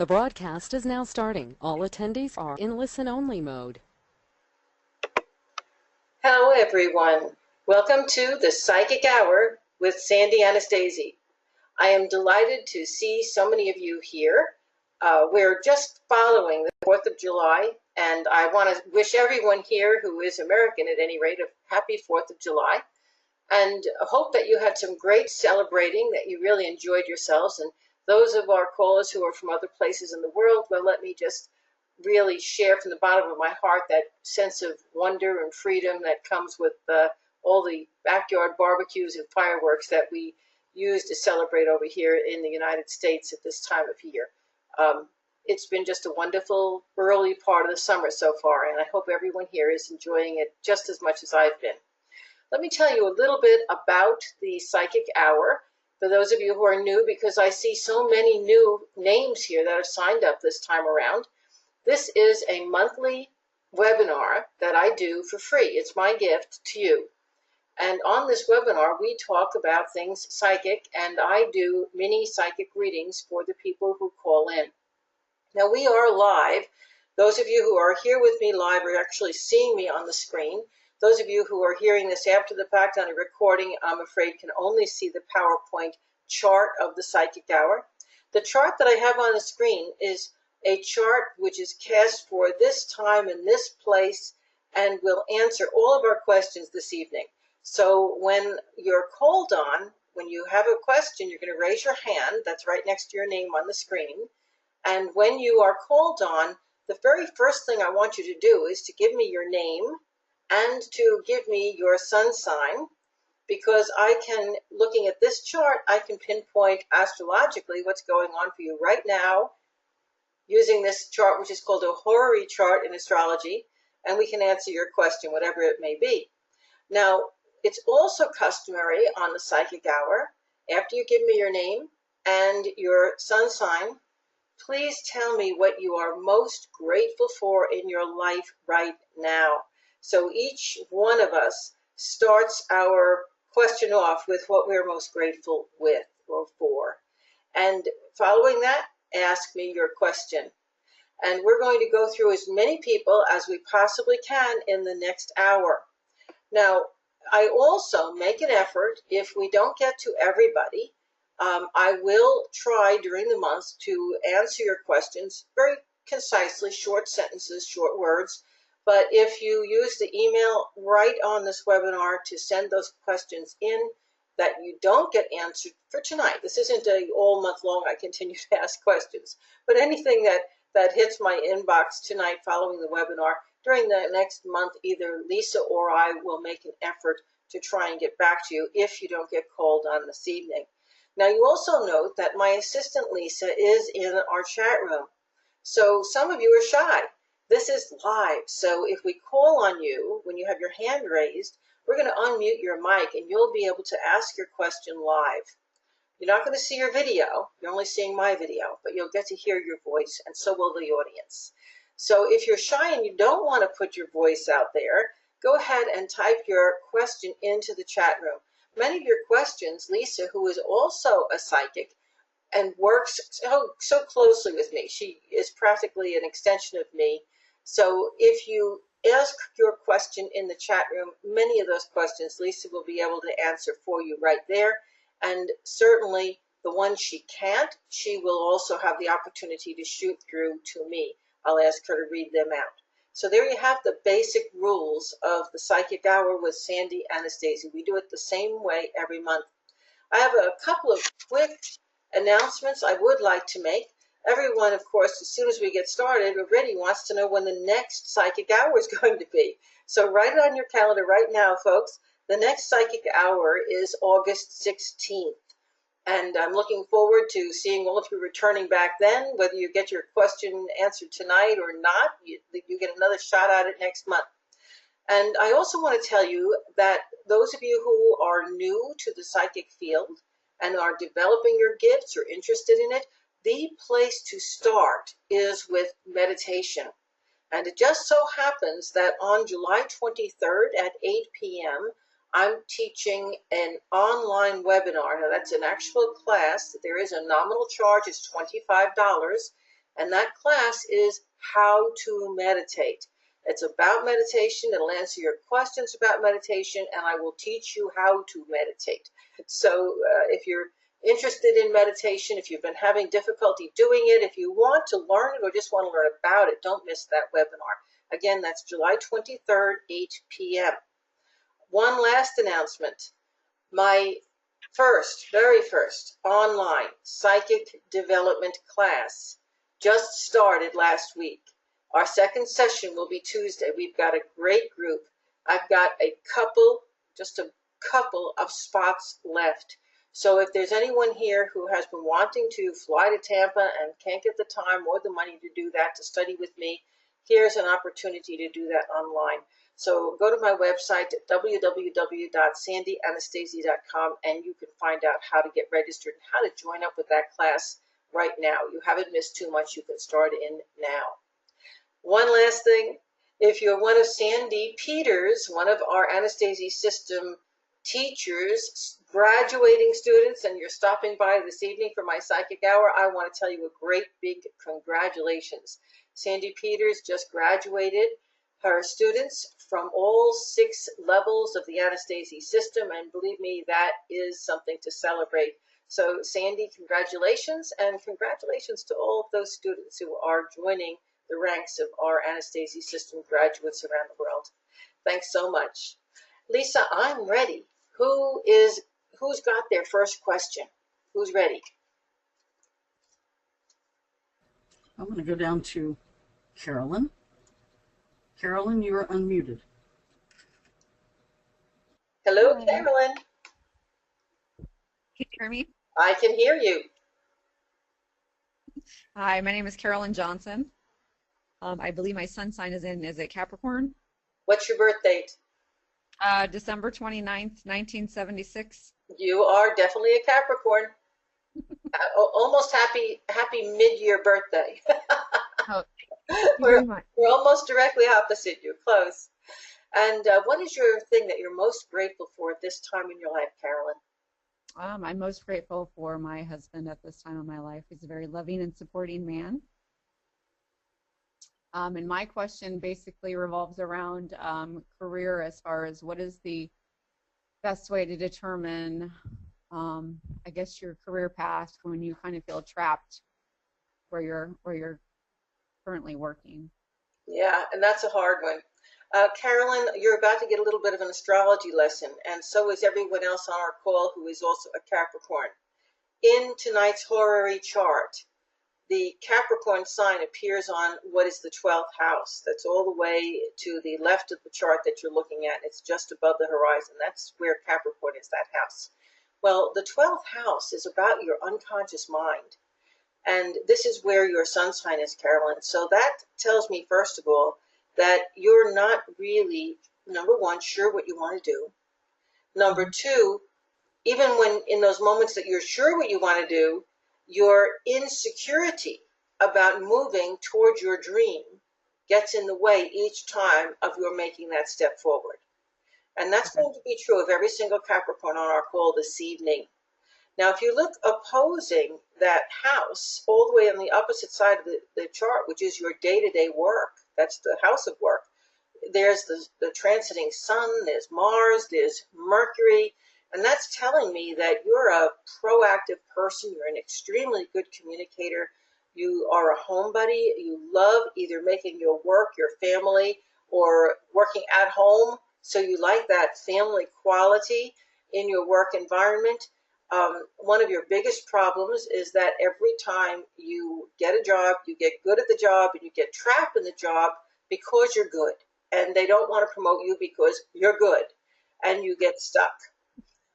The broadcast is now starting. All attendees are in listen-only mode. Hello, everyone. Welcome to the Psychic Hour with Sandy Anastasi. I am delighted to see so many of you here. We're just following the 4th of July, and I want to wish everyone here who is American at any rate a happy 4th of July, and hope that you had some great celebrating, that you really enjoyed yourselves. And those of our callers who are from other places in the world, well, let me just really share from the bottom of my heart that sense of wonder and freedom that comes with all the backyard barbecues and fireworks that we use to celebrate over here in the United States at this time of year. It's been just a wonderful early part of the summer so far, and I hope everyone here is enjoying it just as much as I've been. Let me tell you a little bit about the Psychic Hour for those of you who are new, because I see so many new names here that are signed up this time around. This is a monthly webinar that I do for free. It's my gift to you. And on this webinar, we talk about things psychic, and I do mini psychic readings for the people who call in. Now, we are live. Those of you who are here with me live are actually seeing me on the screen. Those of you who are hearing this after the fact on a recording, I'm afraid, can only see the PowerPoint chart of the Psychic Hour. The chart that I have on the screen is a chart which is cast for this time and this place, and will answer all of our questions this evening. So when you're called on, when you have a question, you're going to raise your hand. That's right next to your name on the screen. And when you are called on, the very first thing I want you to do is to give me your name and to give me your sun sign, because I can, looking at this chart, I can pinpoint astrologically what's going on for you right now using this chart, which is called a horary chart in astrology, and we can answer your question, whatever it may be. Now, it's also customary on the Psychic Hour, after you give me your name and your sun sign, please tell me what you are most grateful for in your life right now. So each one of us starts our question off with what we're most grateful with or for. And following that, ask me your question. And we're going to go through as many people as we possibly can in the next hour. Now, I also make an effort, if we don't get to everybody, I will try during the month to answer your questions very concisely, short sentences, short words. But if you use the email right on this webinar to send those questions in that you don't get answered for tonight, this isn't a all month long I continue to ask questions, but anything that hits my inbox tonight following the webinar, during the next month, either Lisa or I will make an effort to try and get back to you if you don't get called on this evening. Now, you also note that my assistant Lisa is in our chat room. So some of you are shy. This is live, so if we call on you when you have your hand raised, we're going to unmute your mic and you'll be able to ask your question live. You're not going to see your video, you're only seeing my video, but you'll get to hear your voice, and so will the audience. So if you're shy and you don't want to put your voice out there, go ahead and type your question into the chat room. Many of your questions, Lisa, who is also a psychic and works so closely with me, she is practically an extension of me. So if you ask your question in the chat room, many of those questions Lisa will be able to answer for you right there. And certainly the ones she can't, she will also have the opportunity to shoot through to me. I'll ask her to read them out. So there you have the basic rules of the Psychic Hour with Sandy Anastasi. We do it the same way every month. I have a couple of quick announcements I would like to make. Everyone, of course, as soon as we get started, already wants to know when the next Psychic Hour is going to be. So write it on your calendar right now, folks. The next Psychic Hour is August 16th. And I'm looking forward to seeing all of you returning back then. Whether you get your question answered tonight or not, you get another shot at it next month. And I also want to tell you that those of you who are new to the psychic field and are developing your gifts or interested in it, the place to start is with meditation. And it just so happens that on July 23rd at 8 p.m., I'm teaching an online webinar. Now, that's an actual class. There is a nominal charge. It's $25. And that class is how to meditate. It's about meditation. It'll answer your questions about meditation, and I will teach you how to meditate. So if you're interested in meditation, if you've been having difficulty doing it, if you want to learn it or just want to learn about it, don't miss that webinar. Again, that's July 23rd, 8 p.m. One last announcement. My very first online psychic development class just started last week. Our second session will be Tuesday. We've got a great group. I've got just a couple of spots left. So if there's anyone here who has been wanting to fly to Tampa and can't get the time or the money to do that, to study with me, here's an opportunity to do that online. So go to my website at www.sandyanastasi.com and you can find out how to get registered and how to join up with that class right now. You haven't missed too much. You can start in now. One last thing. If you're one of Sandy Peters, one of our Anastasi system teachers, graduating students, and you're stopping by this evening for my psychic hour, I want to tell you a great big congratulations. Sandy Peters just graduated her students from all 6 levels of the Anastasi system, and believe me, that is something to celebrate. So Sandy, congratulations, and congratulations to all of those students who are joining the ranks of our Anastasi system graduates around the world. Thanks so much. Lisa, I'm ready. Who's got their first question? Who's ready? I'm going to go down to Carolyn. Carolyn, you are unmuted. Hello, Carolyn. Can you hear me? I can hear you. Hi, my name is Carolyn Johnson. I believe my sun sign is it Capricorn? What's your birth date? December 29th, 1976. You are definitely a Capricorn. Almost happy mid-year birthday. Oh, very much. We're almost directly opposite. You're close. And what is your thing that you're most grateful for at this time in your life, Carolyn? I'm most grateful for my husband at this time of my life. He's a very loving and supporting man. And my question basically revolves around career, as far as what is the best way to determine, I guess, your career path when you kind of feel trapped where you're currently working. Yeah, and that's a hard one. Carolyn, you're about to get a little bit of an astrology lesson, and so is everyone else on our call who is also a Capricorn. In tonight's horary chart, the Capricorn sign appears on what is the 12th house. That's all the way to the left of the chart that you're looking at. It's just above the horizon. That's where Capricorn is, that house. Well, the 12th house is about your unconscious mind. And this is where your sun sign is, Carolyn. So that tells me, first of all, that you're not really, number one, sure what you want to do. Number two, even when in those moments that you're sure what you want to do, your insecurity about moving towards your dream gets in the way each time of your making that step forward. And that's going to be true of every single Capricorn on our call this evening. Now, if you look opposing that house all the way on the opposite side of the chart, which is your day-to-day work, that's the house of work, there's the transiting sun, there's Mars, there's Mercury, and that's telling me that you're a proactive person. You're an extremely good communicator. You are a homebody. You love either making your work, your family, or working at home. So you like that family quality in your work environment. One of your biggest problems is that every time you get a job, you get good at the job, and you get trapped in the job because you're good. And they don't want to promote you because you're good. And you get stuck.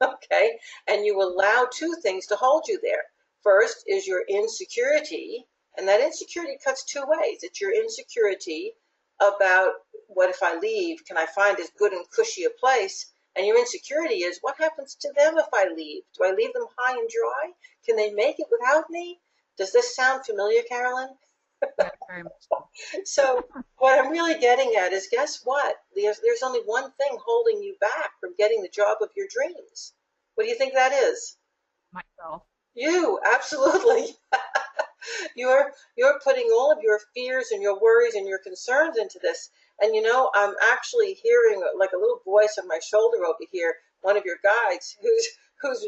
Okay, and you allow 2 things to hold you there. First is your insecurity, and that insecurity cuts 2 ways. It's your insecurity about, what if I leave? Can I find as good and cushy a place? And your insecurity is, what happens to them if I leave? Do I leave them high and dry? Can they make it without me? Does this sound familiar, Carolyn? Yeah, very much so. So what I'm really getting at is, guess what? There's only one thing holding you back from getting the job of your dreams. What do you think that is? Myself. You, absolutely. You're putting all of your fears and your worries and your concerns into this. And I'm actually hearing like a little voice on my shoulder over here, one of your guides who's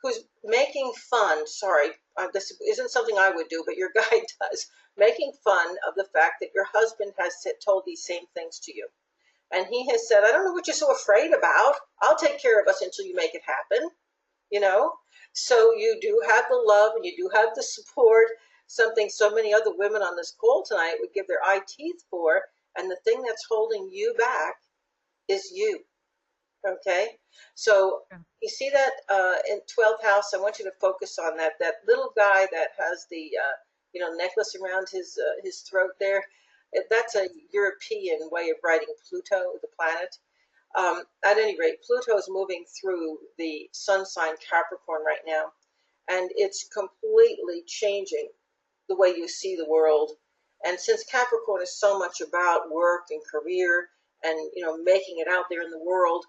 who's making fun. Sorry, this isn't something I would do, but your guide does, making fun of the fact that your husband has told these same things to you. And he has said, I don't know what you're so afraid about. I'll take care of us until you make it happen. you know so you do have the love and you do have the support, something so many other women on this call tonight would give their eye teeth for. And the thing that's holding you back is you. Okay, so you see that in 12th house. I want you to focus on that little guy that has the necklace around his throat there. That's a European way of writing Pluto, the planet. At any rate, Pluto is moving through the sun sign Capricorn right now, and it's completely changing the way you see the world. And since Capricorn is so much about work and career and making it out there in the world,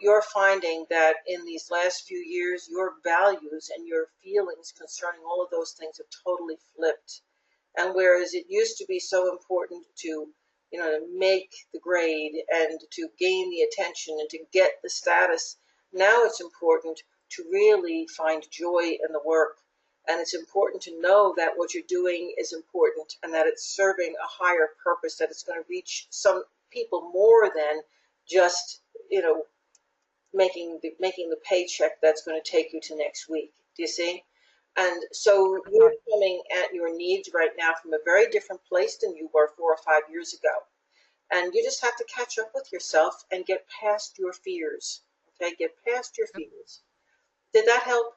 you're finding that in these last few years, your values and your feelings concerning all of those things have totally flipped. And whereas it used to be so important to make the grade and to gain the attention and to get the status, now it's important to really find joy in the work. And it's important to know that what you're doing is important and that it's serving a higher purpose, that it's going to reach some people more than just, making the paycheck that's going to take you to next week. Do you see? And so you're coming at your needs right now from a very different place than you were 4 or 5 years ago. And you just have to catch up with yourself and get past your fears. Okay, get past your fears. Did that help?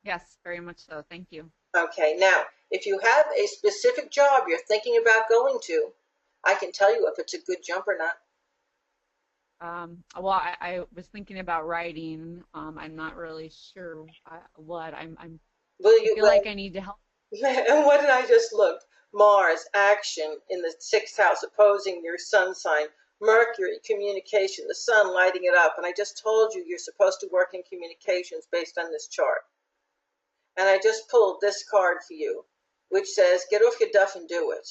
Yes, very much so. Thank you. Okay, now, if you have a specific job you're thinking about going to, I can tell you if it's a good jump or not. Well, I was thinking about writing. I'm not really sure what. I feel like I need to help. And what did I just look? Mars, action in the 6th house, opposing your sun sign. Mercury, communication, the sun lighting it up. And I just told you you're supposed to work in communications based on this chart. And I just pulled this card for you, which says, get off your duff and do it.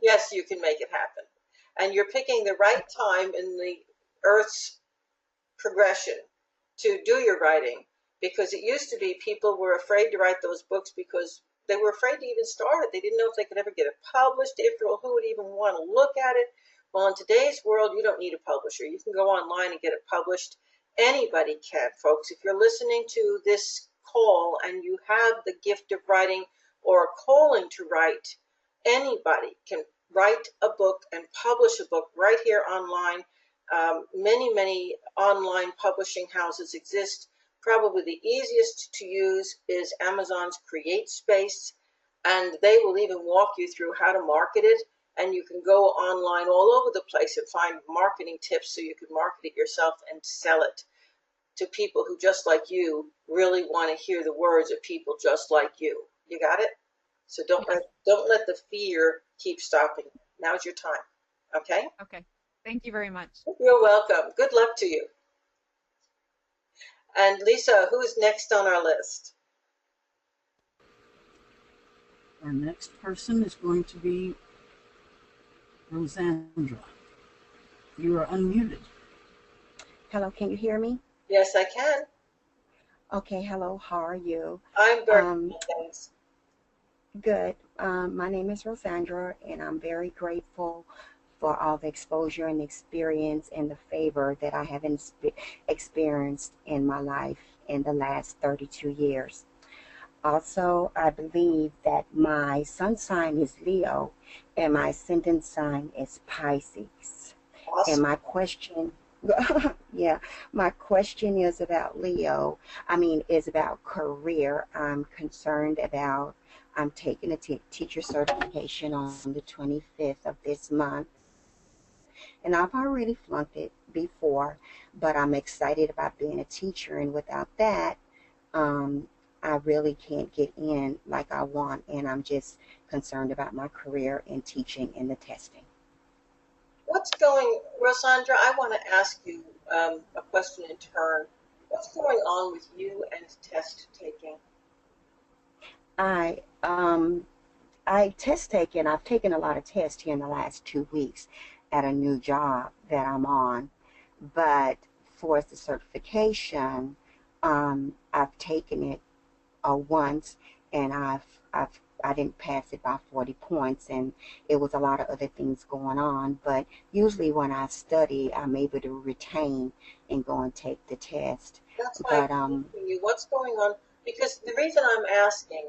Yes, you can make it happen. And you're picking the right time in the Earth's progression to do your writing, because it used to be people were afraid to write those books because they were afraid to even start it. They didn't know if they could ever get it published, who would even want to look at it. Well, in today's world, you don't need a publisher. You can go online and get it published. Anybody can, folks. If you're listening to this call and you have the gift of writing or a calling to write, anybody can write a book and publish a book right here online. Many online publishing houses exist. Probably the easiest to use is Amazon's Create Space, and they will even walk you through how to market it. And you can go online all over the place and find marketing tips so you can market it yourself and sell it to people who, just like you, really want to hear the words of people just like you. You got it? So don't let the fear keep stopping you. Now's your time. Okay? Okay. Thank you very much. You're welcome. Good luck to you. And Lisa, who's next on our list? Our next person is going to be Rosandra. You are unmuted. Hello, can you hear me? Yes, I can. Okay, hello, how are you? I'm very thanks. Good. My name is Rosandra, and I'm very grateful for all the exposure and experience and the favor that I have experienced in my life in the last 32 years. Also, I believe that my sun sign is Leo and my ascendant sign is Pisces. Awesome. And my question, my question is about Leo. Is about career. I'm taking a teacher certification on the 25th of this month. And I've already flunked it before, but I'm excited about being a teacher. And without that, I really can't get in like I want. And I'm just concerned about my career in teaching and the testing. Rosandra, I want to ask you a question in turn. What's going on with you and test taking? I test taken. I've taken a lot of tests here in the last 2 weeks at a new job that I'm on. But for the certification, I've taken it once, and I didn't pass it by 40 points, and it was a lot of other things going on. But usually when I study, I'm able to retain and go and take the test. That's why But I'm asking you what's going on. Because the reason I'm asking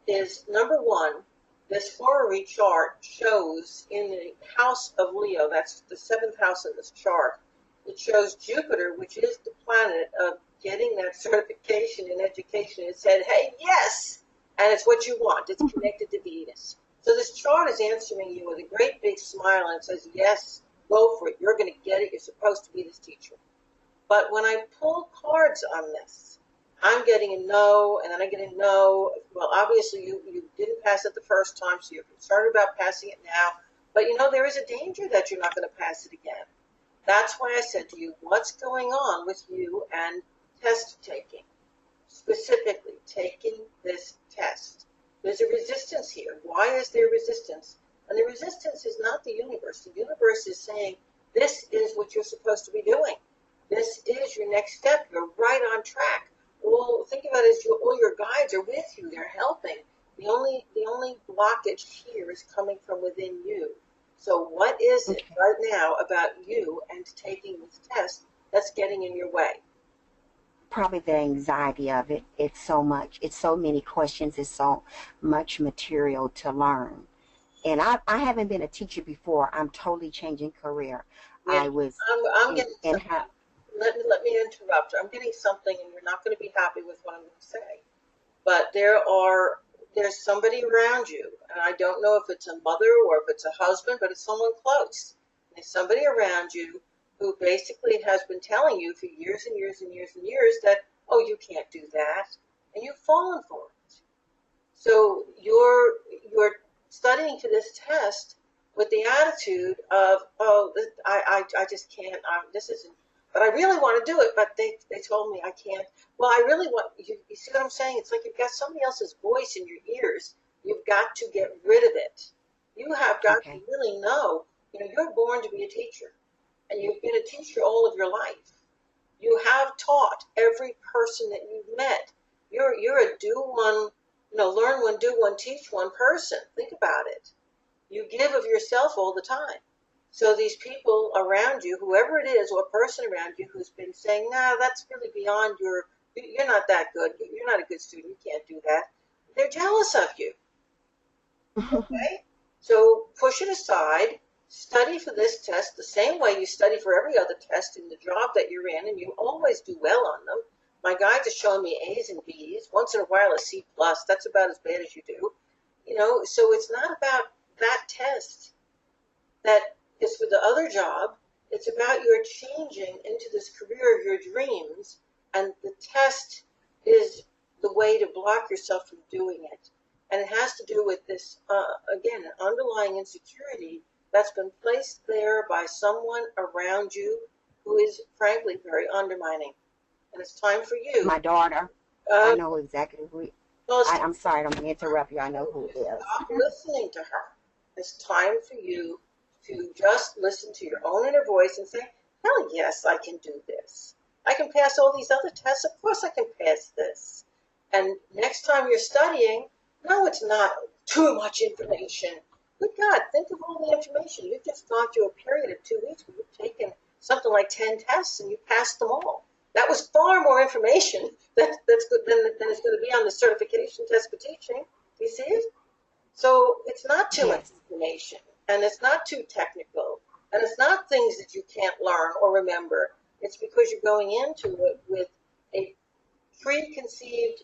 is, number one, this horary chart shows in the house of Leo, that's the seventh house in this chart, it shows Jupiter, which is the planet of getting that certification in education. It said, hey, yes, and it's what you want. It's connected to Venus. So this chart is answering you with a great big smile and says, yes, go for it. You're going to get it. You're supposed to be this teacher. But when I pull cards on this, I'm getting a no, and then I get a no. Well, obviously you didn't pass it the first time, so you're concerned about passing it now. But there is a danger that you're not going to pass it again. That's why I said to you, what's going on with you and test taking? Specifically, taking this test. There's a resistance here. Why is there resistance? And the resistance is not the universe. The universe is saying, this is what you're supposed to be doing. This is your next step. You're right on track. Well, think about it as all your guides are with you. They're helping. The only blockage here is coming from within you. So what is it right now about you and taking this test that's getting in your way? probably the anxiety of it. It's so much. It's so many questions. It's so much material to learn. And I haven't been a teacher before. I'm totally changing career. Yeah, I was I'm getting let me interrupt. I'm getting something, and you're not going to be happy with what I'm going to say. But there's somebody around you, and I don't know if it's a mother or if it's a husband, but it's someone close. There's somebody around you who basically has been telling you for years and years and years and years that, oh, you can't do that, and you've fallen for it. So you're studying for this test with the attitude of, oh, I just can't, this isn't, but I really want to do it, but they told me I can't. Well, I really want, you see what I'm saying? It's like you've got somebody else's voice in your ears. You've got to get rid of it. You have got to really know, you're born to be a teacher, and you've been a teacher all of your life. You have taught every person that you've met. You're a do one, learn one, do one, teach one person. Think about it. You give of yourself all the time. So these people around you, whoever it is, or person around you who's been saying, nah, that's really beyond you're not that good. You're not a good student. You can't do that. They're jealous of you. Okay? So push it aside. Study for this test the same way you study for every other test in the job that you're in, and you always do well on them. My guides are showing me A's and B's. Once in a while a C+. That's about as bad as you do. So it's not about that test that is for the other job. It's about your changing into this career of your dreams, and the test is the way to block yourself from doing it. And it has to do with this, again, an underlying insecurity that's been placed there by someone around you who is, frankly, very undermining. And it's time for you. My daughter. I know exactly who. Well, I'm sorry, I'm going to interrupt you. I know who it is. Stop listening to her. It's time for you to just listen to your own inner voice and say, hell yes, I can do this. I can pass all these other tests. Of course I can pass this. And next time you're studying, no, it's not too much information. Good God, think of all the information. You've just gone through a period of 2 weeks where you've taken something like 10 tests and you passed them all. That was far more information that's good than is going to be on the certification test for teaching. You see it? So it's not too much information, and it's not too technical, and it's not things that you can't learn or remember. It's because you're going into it with a preconceived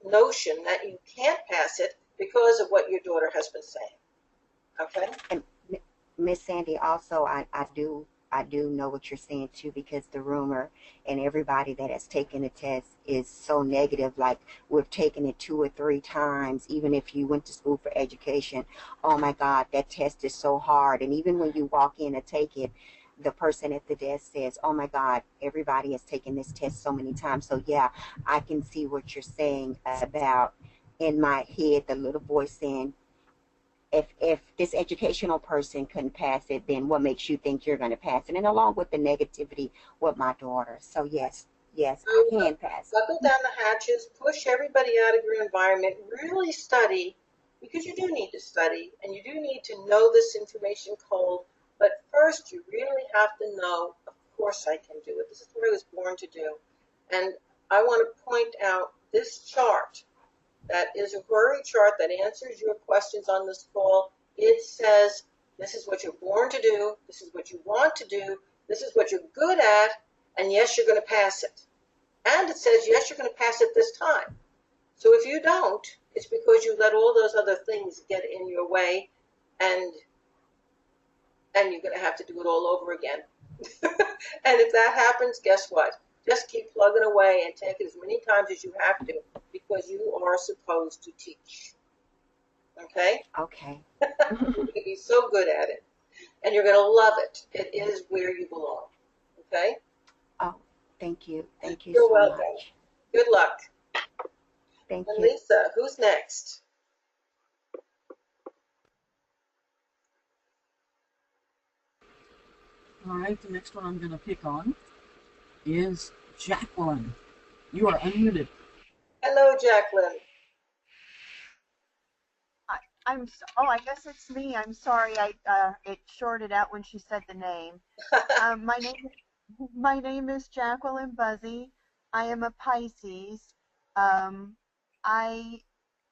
notion that you can't pass it because of what your daughter has been saying. Okay? And Miss Sandy, also, I do know what you're saying too, because the rumor and everybody that has taken the test is so negative. Like, we've taken it 2 or 3 times, even if you went to school for education. Oh my God, that test is so hard. And even when you walk in to take it, the person at the desk says, oh my God, everybody has taken this test so many times. So yeah, I can see what you're saying about, in my head, the little voice saying, if this educational person couldn't pass it, then what makes you think you're going to pass it? And along with the negativity with my daughter. So yes, I can pass it. Buckle down the hatches, push everybody out of your environment, really study, because you do need to study and you do need to know this information cold. But first, you really have to know, of course I can do it. This is what I was born to do. And I want to point out this chart. That is a worry chart that answers your questions on this call. It says, this is what you're born to do, this is what you want to do, this is what you're good at, and yes, you're going to pass it. And it says, yes, you're going to pass it this time. So if you don't, it's because you let all those other things get in your way, and you're going to have to do it all over again. And if that happens, guess what? Just keep plugging away and take it as many times as you have to, because you are supposed to teach. Okay? Okay. You're going to be so good at it. And you're going to love it. It is where you belong. Okay? Oh, thank you. Thank you You're so welcome. much. Good luck. Thank And you. Lisa, who's next? All right, the next one I'm going to pick on is Jacqueline. You are unmuted. Hello, Jacqueline. Oh, I guess it's me. I'm sorry. It shorted out when she said the name. My name is Jacqueline Buzzy. I am a Pisces. I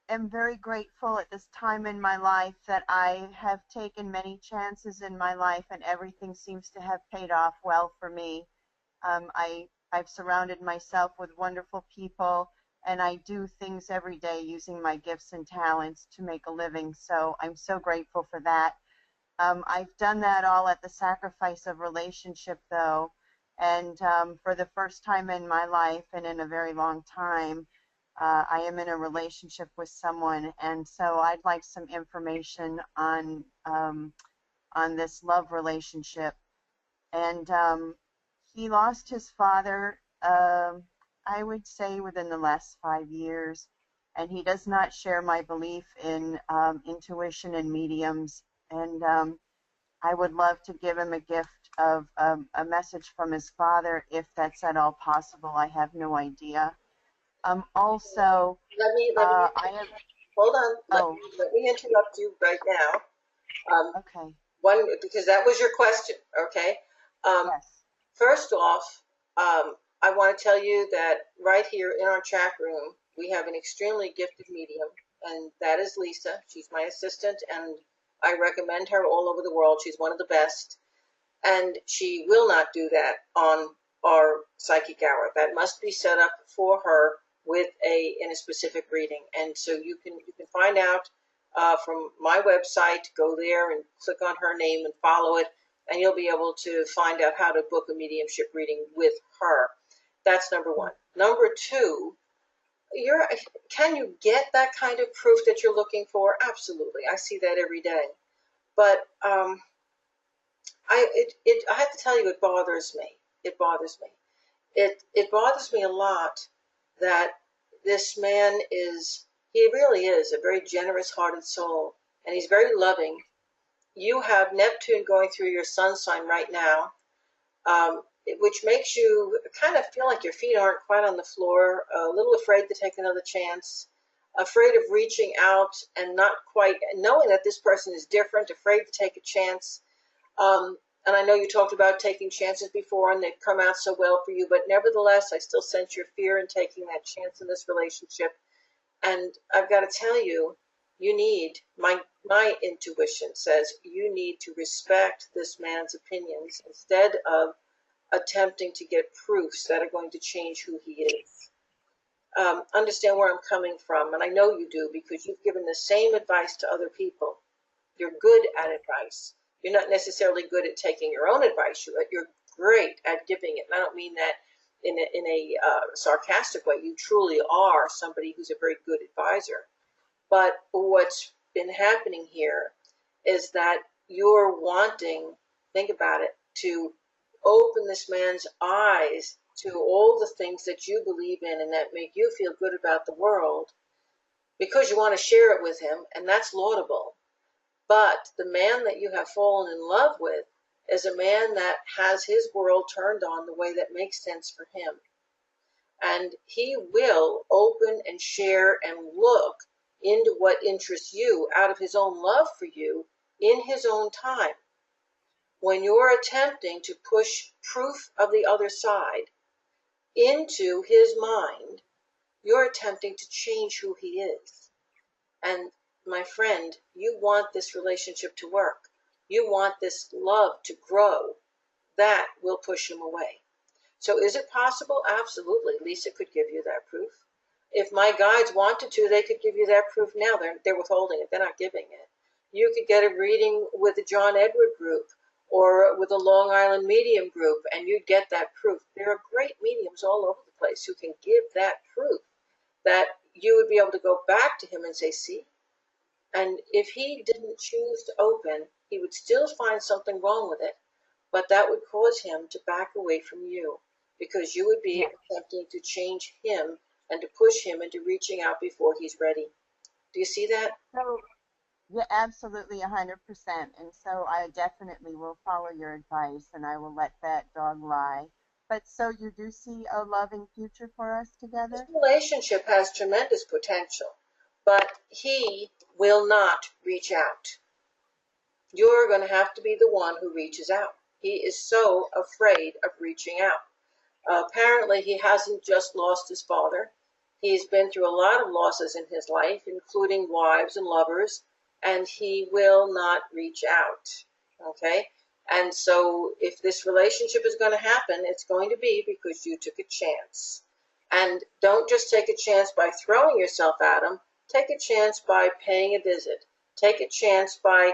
am very grateful at this time in my life that I have taken many chances in my life, and everything seems to have paid off well for me. I've surrounded myself with wonderful people, and I do things every day using my gifts and talents to make a living. So I'm so grateful for that. I've done that all at the sacrifice of relationship, though. And for the first time in my life and in a very long time, I am in a relationship with someone. And so I'd like some information on this love relationship. And he lost his father, I would say, within the last 5 years. And he does not share my belief in intuition and mediums. And I would love to give him a gift of a message from his father, if that's at all possible. I have no idea. Also, Let me I have. hold on. Oh, Let me interrupt you right now. okay. Because that was your question. Okay. Yes. First off, I want to tell you that right here in our chat room, we have an extremely gifted medium, and that is Lisa. She's my assistant, and I recommend her all over the world. She's one of the best, and she will not do that on our psychic hour. That must be set up for her in a specific reading, and so you can find out from my website. Go there and click on her name and follow it, and you'll be able to find out how to book a mediumship reading with her. That's number one. Number two, can you get that kind of proof that you're looking for? Absolutely. I see that every day. But I have to tell you, it bothers me. It bothers me. It bothers me a lot that this man he really is a very generous-hearted soul, and he's very loving. You have Neptune going through your sun sign right now, which makes you kind of feel like your feet aren't quite on the floor, a little afraid to take another chance, afraid of reaching out and not quite knowing that this person is different, afraid to take a chance. And I know you talked about taking chances before and they've come out so well for you, but nevertheless, I still sense your fear in taking that chance in this relationship. And I've got to tell you, you need, my intuition says you need to respect this man's opinions instead of attempting to get proofs that are going to change who he is. Understand where I'm coming from, and I know you do because you've given the same advice to other people. You're good at advice. You're not necessarily good at taking your own advice. You're great at giving it. And I don't mean that in a sarcastic way. You truly are somebody who's a very good advisor. But what's been happening here is that you're wanting, think about it, to open this man's eyes to all the things that you believe in and that make you feel good about the world because you want to share it with him, and that's laudable. But the man that you have fallen in love with is a man that has his world turned on the way that makes sense for him. And he will open and share and look into what interests you out of his own love for you in his own time. When you're attempting to push proof of the other side into his mind, you're attempting to change who he is. And my friend, you want this relationship to work. You want this love to grow. That will push him away. So is it possible? Absolutely. Lisa could give you that proof. If my guides wanted to, they could give you that proof now. They're withholding it. They're not giving it. You could get a reading with the John Edward group or with the Long Island Medium group, and you'd get that proof. There are great mediums all over the place who can give that proof that you would be able to go back to him and say, see? And if he didn't choose to open, he would still find something wrong with it, but that would cause him to back away from you because you would be attempting to change him and to push him into reaching out before he's ready. Do you see that? So, yeah, absolutely 100%. And so I definitely will follow your advice and I will let that dog lie. But so you do see a loving future for us together? This relationship has tremendous potential, but he will not reach out. You're going to have to be the one who reaches out. He is so afraid of reaching out. Apparently, he hasn't just lost his father. He's been through a lot of losses in his life, including wives and lovers, and he will not reach out. Okay? And so if this relationship is going to happen, it's going to be because you took a chance. And don't just take a chance by throwing yourself at him. Take a chance by paying a visit. Take a chance by,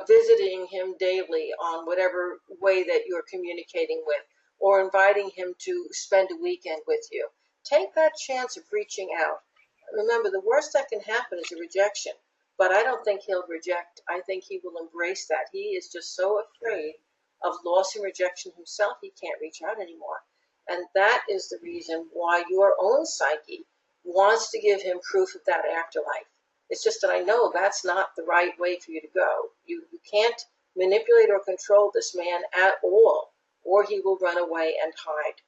visiting him daily on whatever way that you're communicating with, or inviting him to spend a weekend with you. Take that chance of reaching out. Remember, the worst that can happen is a rejection. But I don't think he'll reject. I think he will embrace that. He is just so afraid of loss and rejection himself, he can't reach out anymore. And that is the reason why your own psyche wants to give him proof of that afterlife. It's just that I know that's not the right way for you to go. You can't manipulate or control this man at all, or he will run away and hide.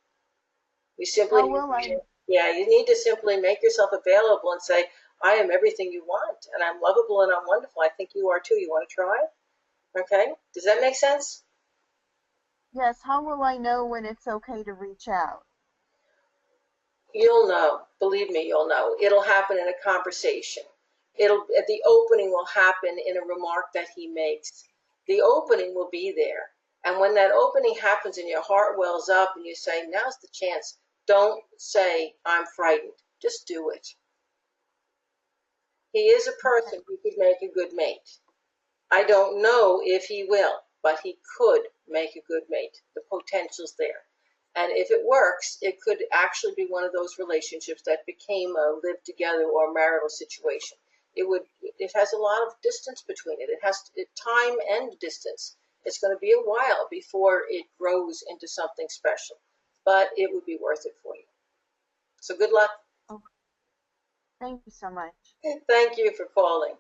You simply you need to simply make yourself available and say, I am everything you want, and I'm lovable and I'm wonderful. I think you are too. You want to try? Okay? Does that make sense? Yes. How will I know when it's okay to reach out? You'll know. Believe me, you'll know. It'll happen in a conversation. The opening will happen in a remark that he makes. The opening will be there. And when that opening happens and your heart wells up and you say, now's the chance, don't say, I'm frightened. Just do it. He is a person who could make a good mate. I don't know if he will, but he could make a good mate. The potential's there. And if it works, it could actually be one of those relationships that became a live together or marital situation. It has a lot of distance between it. It has time and distance. It's going to be a while before it grows into something special, but it would be worth it for you. So good luck. Oh, thank you so much. Thank you for calling.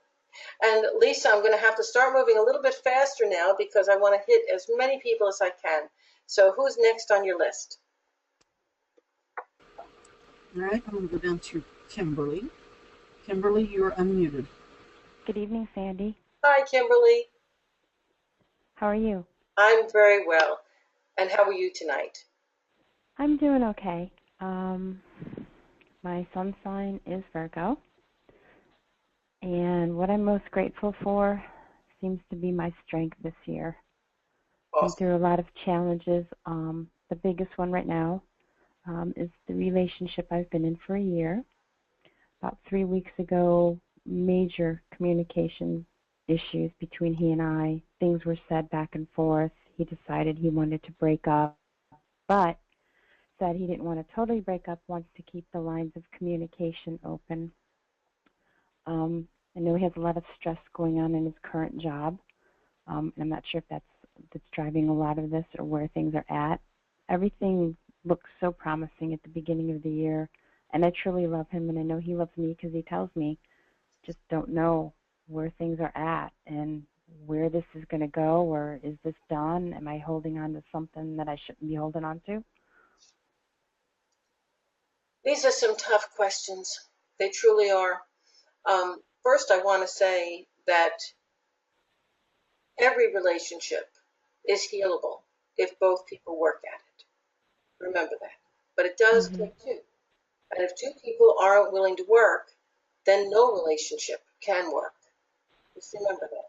And Lisa, I'm going to have to start moving a little bit faster now because I want to hit as many people as I can. So who's next on your list? All right, I'm going to go down to Kimberly. Kimberly, you're unmuted. Good evening, Sandy. Hi, Kimberly. How are you? I'm very well. And how are you tonight? I'm doing okay. My sun sign is Virgo. And what I'm most grateful for seems to be my strength this year. Awesome. Been through a lot of challenges. The biggest one right now is the relationship I've been in for a year. About 3 weeks ago, major communication issues between he and I. Things were said back and forth. He decided he wanted to break up, but said he didn't want to totally break up, wants to keep the lines of communication open. I know he has a lot of stress going on in his current job. And I'm not sure if that's that's driving a lot of this or where things are at. Everything looks so promising at the beginning of the year, and I truly love him, and I know he loves me because he tells me, just don't know where things are at and where this is going to go, or is this done? Am I holding on to something that I shouldn't be holding on to? These are some tough questions. They truly are. First, I want to say that every relationship is healable if both people work at it. Remember that. But it does take two. And if two people aren't willing to work, then no relationship can work. Just remember that.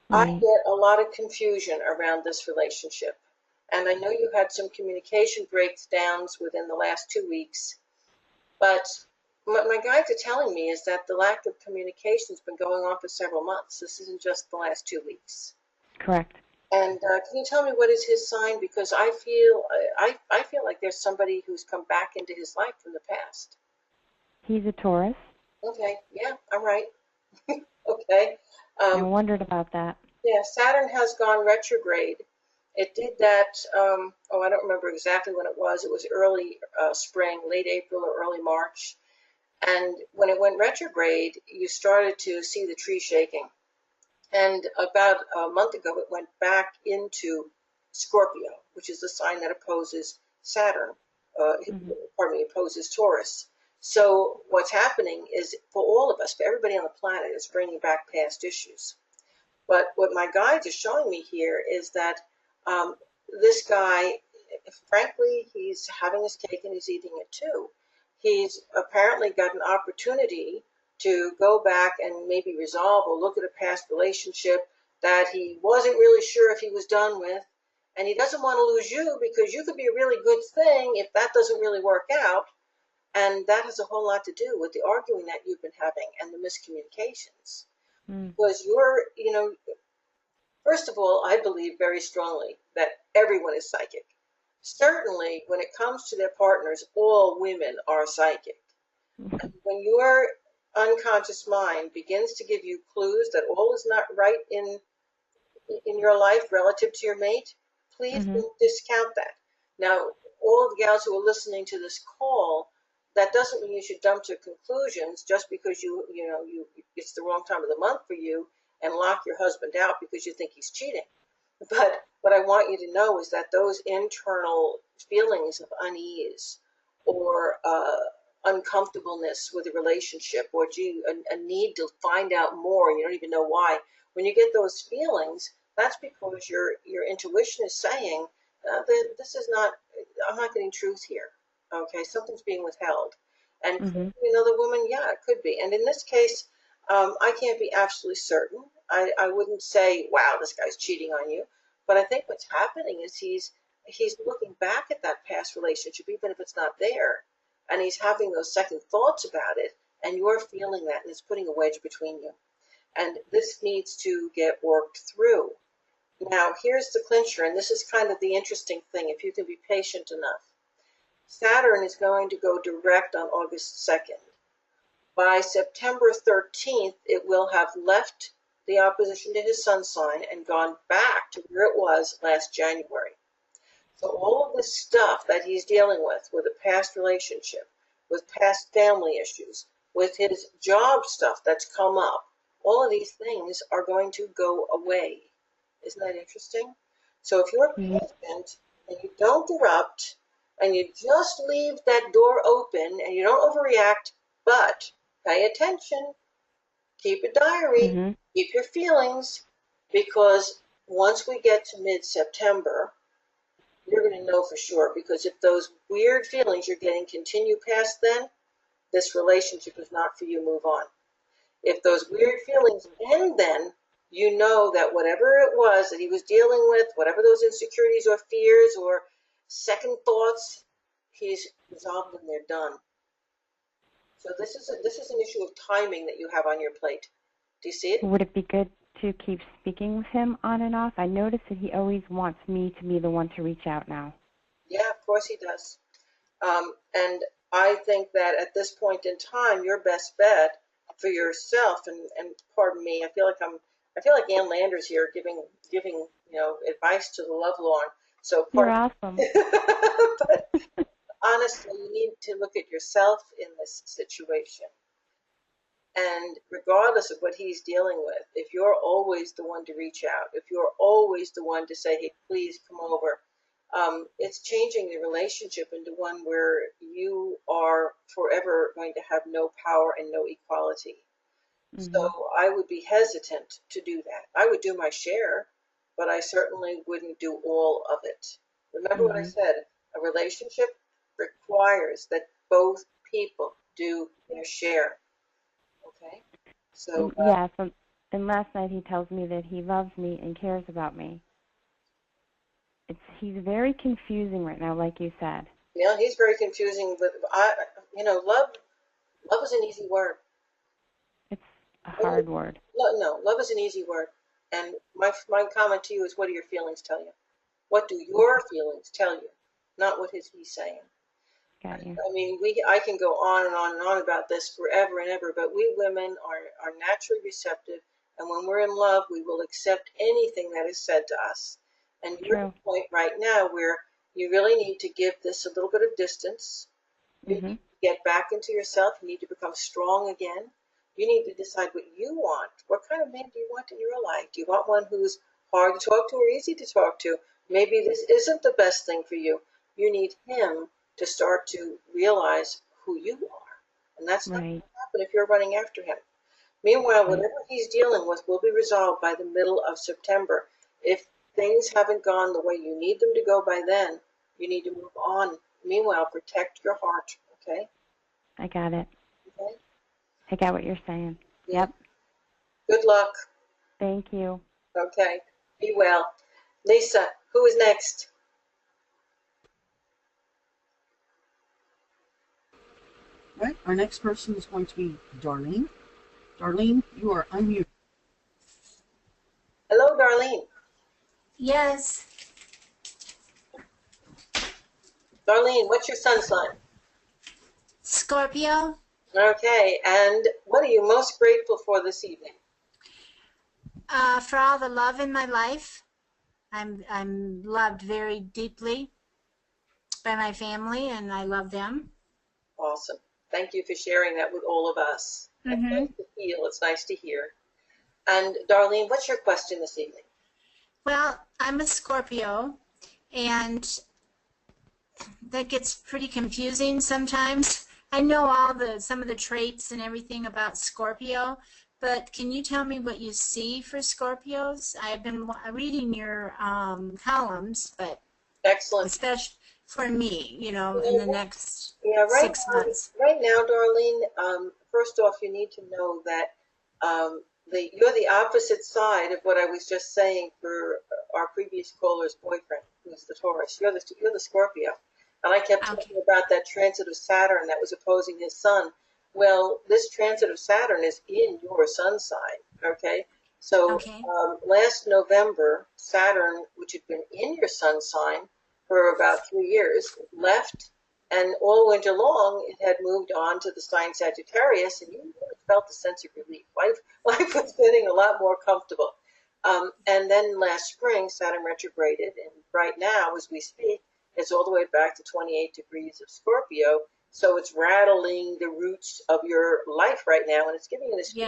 I get a lot of confusion around this relationship. And I know you had some communication breakdowns within the last 2 weeks. But what my guides are telling me is that the lack of communication has been going on for several months. This isn't just the last 2 weeks. Correct. And can you tell me what is his sign? Because I feel like there's somebody who's come back into his life from the past. He's a Taurus. Okay, yeah, I'm right. Okay. I wondered about that. Yeah, Saturn has gone retrograde. It did that, I don't remember exactly when it was. It was early spring, late April or early March. And when it went retrograde, you started to see the tree shaking. And about a month ago, it went back into Scorpio, which is the sign that opposes Saturn, opposes Taurus. So what's happening is, for all of us, for everybody on the planet, it's bringing back past issues. But what my guides are showing me here is that this guy, frankly, he's having his cake and he's eating it too. He's apparently got an opportunity to go back and maybe resolve or look at a past relationship that he wasn't really sure if he was done with. And he doesn't want to lose you, because you could be a really good thing if that doesn't really work out. And that has a whole lot to do with the arguing that you've been having and the miscommunications. Because first of all, I believe very strongly that everyone is psychic. Certainly, when it comes to their partners, all women are psychic. And when your unconscious mind begins to give you clues that all is not right in your life relative to your mate, please don't discount that. Now, all the gals who are listening to this call, that doesn't mean you should jump to conclusions just because you it's the wrong time of the month for you and lock your husband out because you think he's cheating. But what I want you to know is that those internal feelings of unease or uncomfortableness with a relationship, or a need to find out more and you don't even know why, when you get those feelings, that's because your intuition is saying that this is not, I'm not getting truth here. Okay, something's being withheld. And could it be another woman? Yeah, it could be. And in this case, I can't be absolutely certain. I wouldn't say, wow, this guy's cheating on you. But I think what's happening is he's looking back at that past relationship, even if it's not there, and he's having those second thoughts about it, and you're feeling that, and it's putting a wedge between you. And this needs to get worked through. Now, here's the clincher, and this is kind of the interesting thing, if you can be patient enough. Saturn is going to go direct on August 2nd. By September 13th, it will have left the opposition to his sun sign and gone back to where it was last January. So all of this stuff that he's dealing with a past relationship, with past family issues, with his job stuff that's come up, all of these things are going to go away. Isn't that interesting? So if you're patient and you don't erupt, and you just leave that door open and you don't overreact, but pay attention, keep a diary, keep your feelings, because once we get to mid-September, you're going to know for sure, because if those weird feelings you're getting continue past then, this relationship is not for you, move on. If those weird feelings end then, you know that whatever it was that he was dealing with, whatever those insecurities or fears or second thoughts, he's resolved them, they're done. So this is an issue of timing that you have on your plate. Do you see it? Would it be good to keep speaking with him on and off? I notice that he always wants me to be the one to reach out now. Yeah, of course he does. And I think that at this point in time, your best bet for yourself, and pardon me, I feel like I feel like Ann Landers here giving advice to the love lawn. So You're awesome. but honestly, you need to look at yourself in this situation. And regardless of what he's dealing with, if you're always the one to reach out, if you're always the one to say, hey, please come over, it's changing the relationship into one where you are forever going to have no power and no equality. So I would be hesitant to do that. I would do my share, but I certainly wouldn't do all of it. Remember what I said, a relationship requires that both people do their share. Okay? So yes, and last night he tells me that he loves me and cares about me. He's very confusing right now, like you said. yeah, he's very confusing, but love is an easy word. It's a hard word. No, love is an easy word. And my comment to you is, what do your feelings tell you? What do your feelings tell you? Not what is he saying. Got you. I mean, I can go on and on and on about this forever and ever, but we women are naturally receptive, and when we're in love, we will accept anything that is said to us. And you're at a point right now where you really need to give this a little bit of distance. You need to get back into yourself. You need to become strong again. You need to decide what you want. What kind of man do you want in your life? Do you want one who's hard to talk to or easy to talk to? Maybe this isn't the best thing for you. You need him to start to realize who you are. And that's not going to happen if you're running after him. Meanwhile, whatever he's dealing with will be resolved by the middle of September. If things haven't gone the way you need them to go by then, you need to move on. Meanwhile, protect your heart, okay? I got it. Okay? I got what you're saying. Yeah. Yep. Good luck. Thank you. Okay. Be well. Lisa, who is next? All right, our next person is going to be Darlene. Darlene, you are unmuted. Hello, Darlene. Yes. Darlene, what's your sun sign? Scorpio. Okay, and what are you most grateful for this evening? For all the love in my life. I'm loved very deeply by my family, and I love them. Awesome. Thank you for sharing that with all of us. It's nice to feel. It's nice to hear. And Darlene, what's your question this evening? Well, I'm a Scorpio, and that gets pretty confusing sometimes. I know some of the traits and everything about Scorpio, but can you tell me what you see for Scorpios? I've been reading your columns, but excellent, especially for me, in the next 6 months. Right now, Darlene, first off, you need to know that you're the opposite side of what I was just saying for our previous caller's boyfriend, who's the Taurus. You're the Scorpio. And I kept talking about that transit of Saturn that was opposing his sun. Well, this transit of Saturn is in your sun sign, okay? So last November, Saturn, which had been in your sun sign for about 3 years, left, and all winter long it had moved on to the sign Sagittarius, and you really felt a sense of relief. Life was getting a lot more comfortable. And then last spring, Saturn retrograded, and right now, as we speak, it's all the way back to 28 degrees of Scorpio. So it's rattling the roots of your life right now, and it's giving you this, the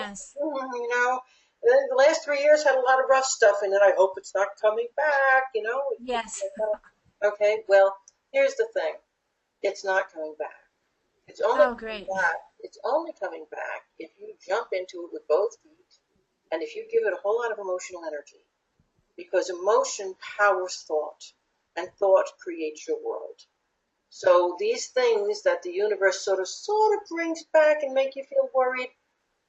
last 3 years had a lot of rough stuff in it. I hope it's not coming back, Yes. Okay, well, here's the thing. It's not coming back. It's only coming back. It's only coming back if you jump into it with both feet and if you give it a whole lot of emotional energy, because emotion powers thought, and thought creates your world. So these things that the universe sort of brings back and make you feel worried,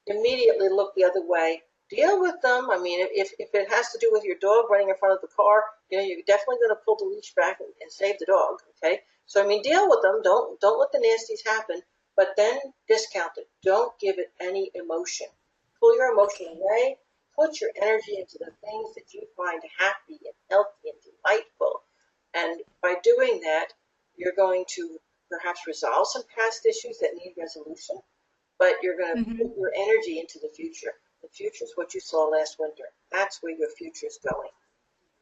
immediately look the other way. Deal with them. I mean, if it has to do with your dog running in front of the car, you're definitely going to pull the leash back and save the dog, okay? So, I mean, deal with them. Don't let the nasties happen, but then discount it. Don't give it any emotion. Pull your emotion away. Put your energy into the things that you find happy and healthy and delightful. And by doing that, you're going to perhaps resolve some past issues that need resolution, but you're going to put your energy into the future. The future is what you saw last winter. That's where your future is going.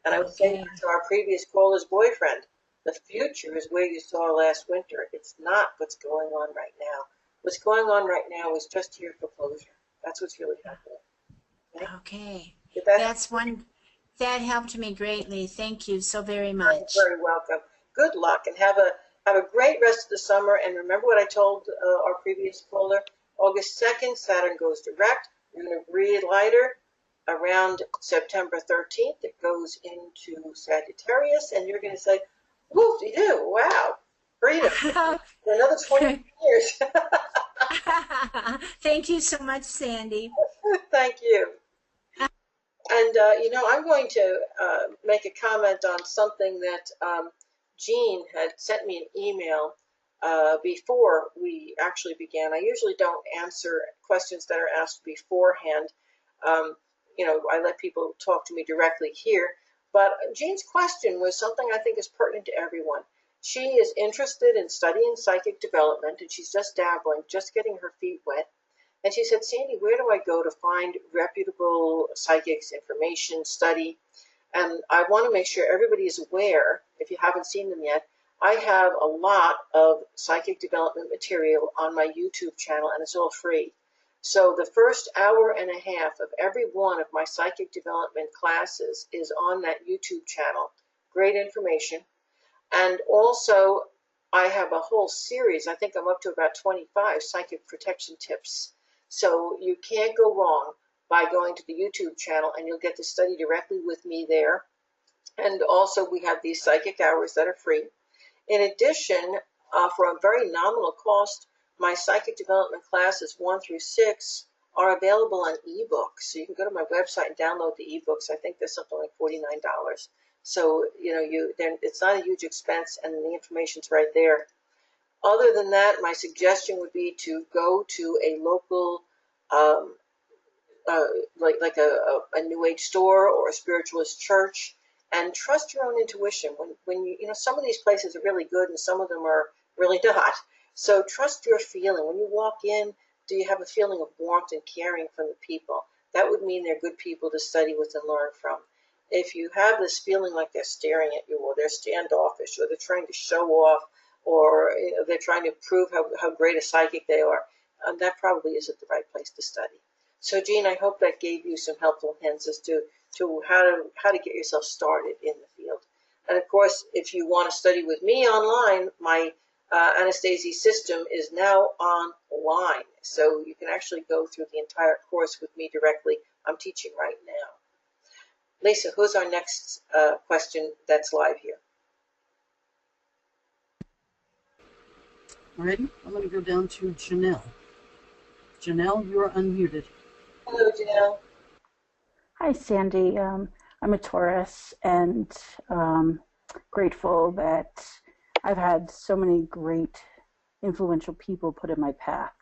And I was saying to our previous caller's boyfriend, the future is where you saw last winter. It's not what's going on right now. What's going on right now is just here for closure. That's what's really happening. Okay. That That's one that helped me greatly. Thank you so very much. You're very welcome. Good luck and have a great rest of the summer. And remember what I told our previous caller. August 2nd, Saturn goes direct. You're going to breathe lighter. Around September 13th, it goes into Sagittarius, and you're going to say, whoop-de-doo, wow, freedom for another 20 years. Thank you so much, Sandy. Thank you. And, I'm going to make a comment on something that Jean had sent me an email before we actually began. I usually don't answer questions that are asked beforehand. I let people talk to me directly here. But Jean's question was something I think is pertinent to everyone. She is interested in studying psychic development, and she's just dabbling, just getting her feet wet. And she said, Sandy, where do I go to find reputable psychics, information, study? And I want to make sure everybody is aware, if you haven't seen them yet, I have a lot of psychic development material on my YouTube channel, and it's all free. So the first hour and a half of every one of my psychic development classes is on that YouTube channel. Great information. And also, I have a whole series, I think I'm up to about 25 psychic protection tips. So you can't go wrong by going to the YouTube channel, and you'll get to study directly with me there. And also, we have these psychic hours that are free. In addition, for a very nominal cost, my psychic development classes 1 through 6 are available on ebooks. So you can go to my website and download the ebooks. I think there's something like $49. So it's not a huge expense, and the information's right there. Other than that, my suggestion would be to go to a local, like a New Age store or a spiritualist church, and trust your own intuition. When some of these places are really good, and some of them are really not. So trust your feeling. When you walk in, do you have a feeling of warmth and caring from the people? That would mean they're good people to study with and learn from. If you have this feeling like they're staring at you, or they're standoffish, or they're trying to show off, or they're trying to prove how great a psychic they are, that probably isn't the right place to study. So, Jean, I hope that gave you some helpful hints as to how to get yourself started in the field. And of course, if you want to study with me online, my Anastasi system is now online, so you can actually go through the entire course with me directly. I'm teaching right now. Lisa, who's our next question that's live here? Alrighty, I'm going to go down to Janelle. Janelle, you're unmuted. Hello, Janelle. Hi, Sandy. I'm a Taurus, and grateful that I've had so many great, influential people put in my path.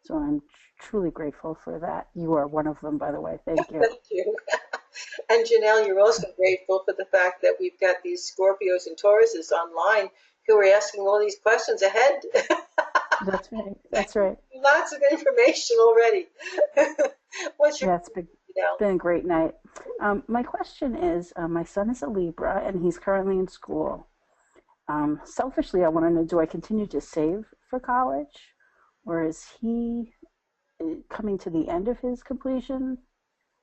So I'm truly grateful for that. You are one of them, by the way. Thank you. Thank you. And Janelle, you're also grateful for the fact that we've got these Scorpios and Tauruses online who are asking all these questions ahead. That's right. That's right. Lots of information already. What's your It's been a great night. My question is, my son is a Libra, and he's currently in school. Selfishly, I want to know, do I continue to save for college, or is he coming to the end of his completion,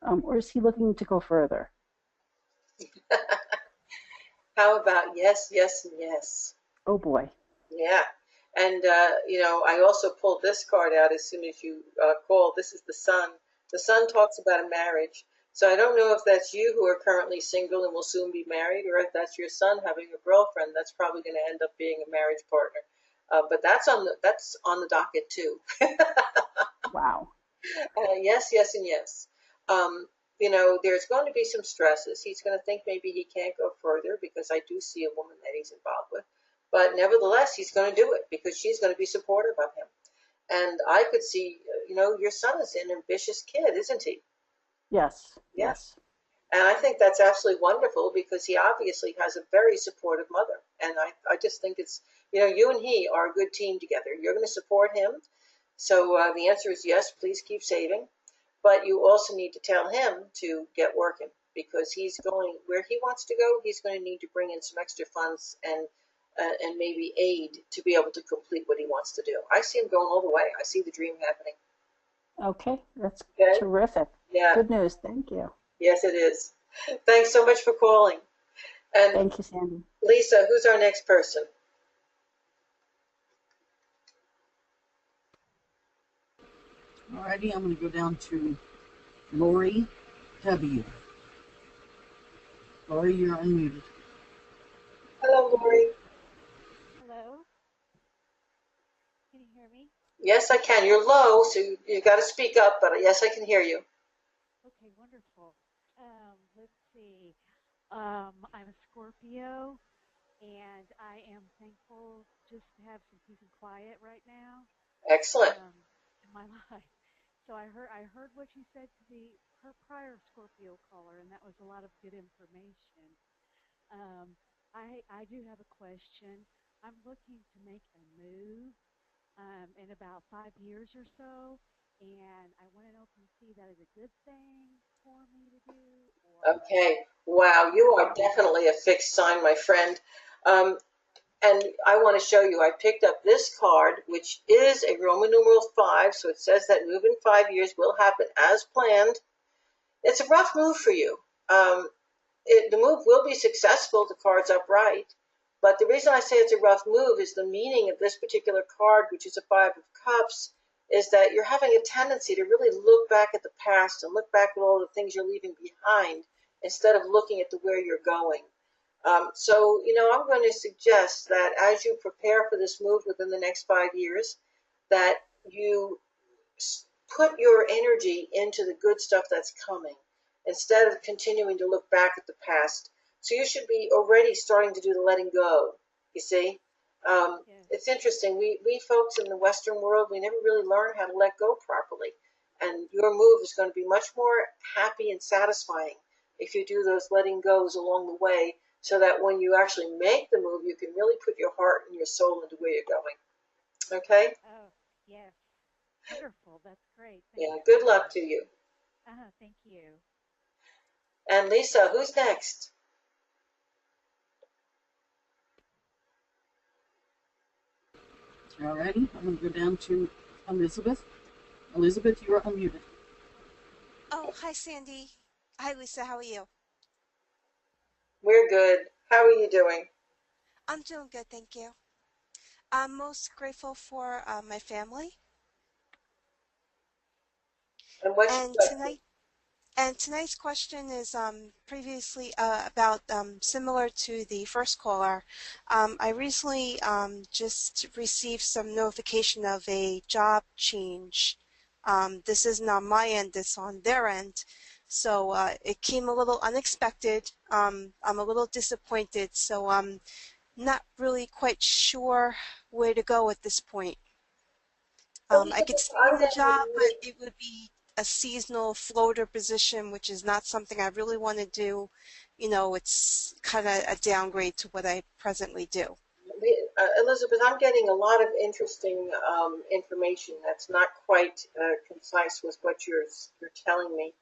or is he looking to go further? How about yes, yes, and yes? Oh, boy. Yeah. And, I also pulled this card out as soon as you called. This is the Sun. The Sun talks about a marriage. So I don't know if that's you who are currently single and will soon be married, or if that's your son having a girlfriend that's probably going to end up being a marriage partner. But that's on the docket too. Wow. Yes, yes, and yes. There's going to be some stresses. He's going to think maybe he can't go further because I do see a woman that he's involved with. But nevertheless, he's going to do it because she's going to be supportive of him. And I could see, your son is an ambitious kid, isn't he? Yes. Yes. And I think that's absolutely wonderful because he obviously has a very supportive mother. And I just think it's, you and he are a good team together. You're going to support him. So the answer is yes, please keep saving. but you also need to tell him to get working, because he's going where he wants to go. He's going to need to bring in some extra funds and maybe aid to be able to complete what he wants to do. I see him going all the way. I see the dream happening. Okay, that's Okay? terrific. Yeah. Good news. Thank you. Yes, it is. Thanks so much for calling. And Thank you, Sandy. Lisa, who's our next person? Alrighty, I'm going to go down to Lori W. Lori, you're unmuted. Hello, Lori. Hello? Can you hear me? Yes, I can. You're low, so you got to speak up, but yes, I can hear you. Okay, wonderful. Let's see. I'm a Scorpio, and I am thankful just to have some peace and quiet right now Excellent. in my life. So I heard what you said to her prior Scorpio caller, and that was a lot of good information. I do have a question. I'm looking to make a move in about 5 years or so, and I want to know if you see that as a good thing for me to do. Okay. Wow, you are definitely a fixed sign, my friend. And I want to show you, I picked up this card, which is a Roman numeral 5, so it says that move in 5 years will happen as planned. It's a rough move for you. The move will be successful, the card's upright, but the reason I say it's a rough move is the meaning of this particular card, which is a 5 of Cups, is that you're having a tendency to really look back at the past and look back at all the things you're leaving behind instead of looking at where you're going. So, I'm going to suggest that as you prepare for this move within the next 5 years, that you put your energy into the good stuff that's coming instead of continuing to look back at the past. So you should be already starting to do the letting go, you see. It's interesting. We folks in the Western world, we never really learn how to let go properly. And your move is going to be much more happy and satisfying if you do those letting goes along the way, so that when you actually make the move, you can really put your heart and your soul into where you're going. Okay? Oh, yes. Wonderful. That's great. Yeah, good luck to you. Thank you. And Lisa, who's next? Alrighty, I'm going to go down to Elizabeth. Elizabeth, you are unmuted. Oh, hi, Sandy. Hi, Lisa. How are you? We're good. How are you doing? I'm doing good, thank you. I'm most grateful for my family. And what's And tonight's question is previously about similar to the first caller. I recently just received some notification of a job change. This isn't on my end, it's on their end. So it came a little unexpected. I'm a little disappointed, so I'm not really quite sure where to go at this point. I could stay in the job, but it would be a seasonal floater position, which is not something I really want to do. It's kind of a downgrade to what I presently do. Elizabeth, I'm getting a lot of interesting information that's not quite concise with what you're telling me.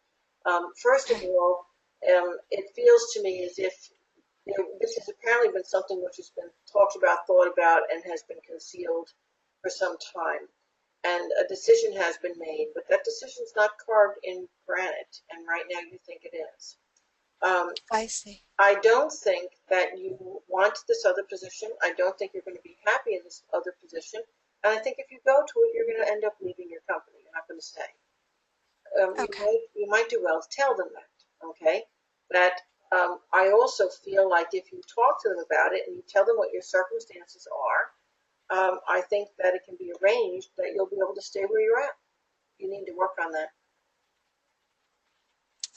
First of all, it feels to me as if this has apparently been something which has been talked about, thought about, and has been concealed for some time. And a decision has been made, but that decision is not carved in granite, and right now you think it is. I see. I don't think that you want this other position. I don't think you're going to be happy in this other position. And I think if you go to it, you're going to end up leaving your company. You're not going to stay. Okay. You might do well to tell them that, okay? That I also feel like if you talk to them about it and you tell them what your circumstances are, I think that it can be arranged that you'll be able to stay where you're at. You need to work on that.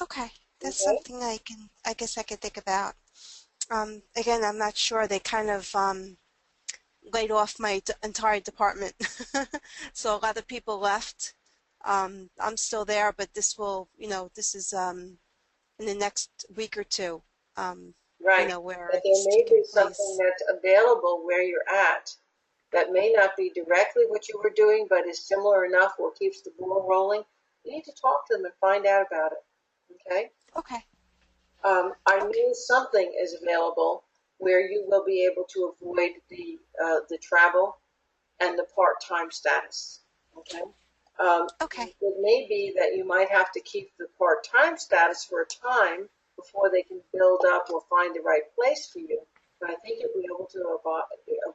Okay. That's something I guess I could think about. Again, I'm not sure. They kind of laid off my entire department. So a lot of people left. I'm still there, but this will, this is in the next week or two. Right. Where but there may be something that's available where you're at that may not be directly what you were doing, but is similar enough or keeps the ball rolling, you need to talk to them and find out about it. Okay? Okay. I knew something is available where you will be able to avoid the travel and the part-time status. Okay. Okay. It may be that you might have to keep the part-time status for a time before they can build up or find the right place for you. But I think you'll be able to